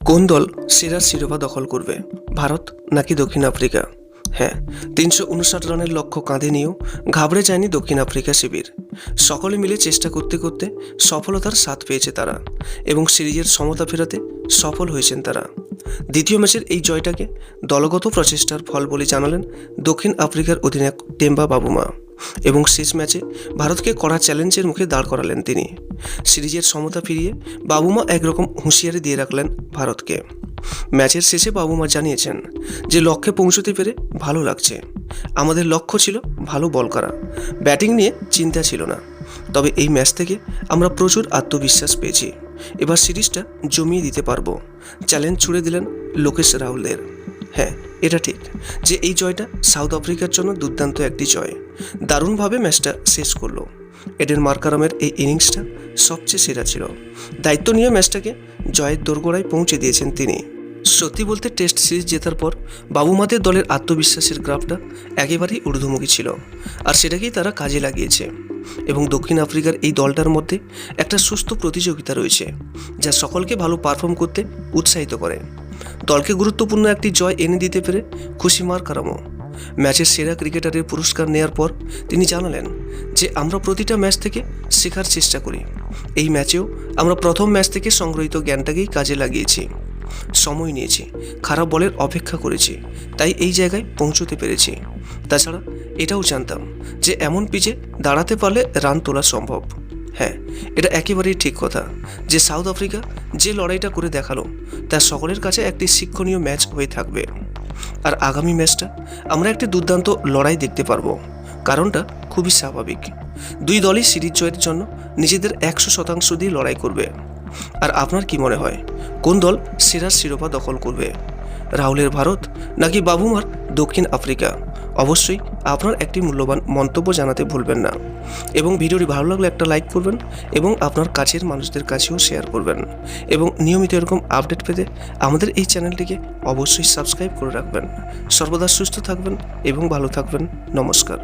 কোন দল সেরার শিরোপা দখল করবে, ভারত নাকি দক্ষিণ আফ্রিকা? হ্যাঁ, ৩৫৯ রানের লক্ষ্য কাঁধে নিয়েও ঘাবড়ে যায়নি দক্ষিণ আফ্রিকা শিবির। সকলে মিলে চেষ্টা করতে করতে সফলতার স্বাদ পেয়েছে তারা এবং সিরিজের সমতা ফেরাতে সফল হয়েছেন তারা। দ্বিতীয় ম্যাচের এই জয়টাকে দলগত প্রচেষ্টার ফল বলে জানালেন দক্ষিণ আফ্রিকার অধিনায়ক টেম্বা বাবুমা এবং শেষ ম্যাচে ভারতকে কড়া চ্যালেঞ্জের মুখে দাঁড় করালেন তিনি। সিরিজের সমতা ফিরিয়ে বাবুমা একরকম হুঁশিয়ারি দিয়ে রাখলেন ভারতকে। ম্যাচের শেষে বাবুমা জানিয়েছেন যে লক্ষ্যে পৌঁছতে পেরে ভালো লাগছে। আমাদের লক্ষ্য ছিল ভালো বল করা, ব্যাটিং নিয়ে চিন্তা ছিল না। তবে এই ম্যাচ থেকে আমরা প্রচুর আত্মবিশ্বাস পেয়েছি, এবার সিরিজটা জমিয়ে দিতে পারবো, চ্যালেঞ্জ ছুড়ে দিলেন লোকেশ রাহুলের। হ্যাঁ, এটা ঠিক যে এই জয়টা সাউথ আফ্রিকার জন্য দুর্দান্ত একটি জয়। দারুণভাবে ম্যাচটা শেষ করলো। এডেন মার্কারামের এই ইনিংসটা সবচেয়ে সেরা ছিল। দায়িত্ব নিয়ে ম্যাচটাকে জয়ের দোরগোড়ায় পৌঁছে দিয়েছেন তিনি। সত্যি বলতে টেস্ট সিরিজ জেতার পর বাবুমাদের দলের আত্মবিশ্বাসের গ্রাফটা একেবারেই ঊর্ধ্বমুখী ছিল, আর সেটাকেই তারা কাজে লাগিয়েছে। এবং দক্ষিণ আফ্রিকার এই দলটার মধ্যে একটা সুস্থ প্রতিযোগিতা রয়েছে, যা সকলকে ভালো পারফর্ম করতে উৎসাহিত করে। দলকে গুরুত্বপূর্ণ একটি জয় এনে দিতে পেরে খুশি মার্কারামও। ম্যাচের সেরা ক্রিকেটারের পুরস্কার নেয়ার পর তিনি জানালেন যে আমরা প্রতিটা ম্যাচ থেকে শেখার চেষ্টা করি। এই ম্যাচেও আমরা প্রথম ম্যাচ থেকে সংগ্রহিত জ্ঞানটাকেই কাজে লাগিয়েছি। সময় নিয়েছি, খারাপ বলের অপেক্ষা করেছি, তাই এই জায়গায় পৌঁছতে পেরেছি। তাছাড়া এটাও জানতাম যে এমন পিচে দাঁড়াতে পারলে রান তোলা সম্ভব। হ্যাঁ, এটা একেবারেই ঠিক কথা যে সাউথ আফ্রিকা যে লড়াইটা করে দেখালো তা সকলের কাছে একটি শিক্ষণীয় ম্যাচ হয়ে থাকবে। আর আগামী ম্যাচটা আমরা একটি দুর্দান্ত লড়াই দেখতে পারবো। কারণটা খুবই স্বাভাবিক, দুই দলই সিরিজ জয়ের জন্য নিজেদের ১০০% দিয়ে লড়াই করবে। আর আপনার কি মনে হয়, কোন দল সেরার শিরোপা দখল করবে, রাহুলের ভারত নাকি বাবুমার দক্ষিণ আফ্রিকা? অবশ্যই আপনার একটি মূল্যবান মন্তব্য জানাতে ভুলবেন না এবং ভিডিওটি ভালো লাগলে একটা লাইক করবেন এবং আপনার কাছের মানুষদের কাছেও শেয়ার করবেন। এবং নিয়মিত এরকম আপডেট পেতে আমাদের এই চ্যানেলটিকে অবশ্যই সাবস্ক্রাইব করে রাখবেন। সর্বদা সুস্থ থাকবেন এবং ভালো থাকবেন। নমস্কার।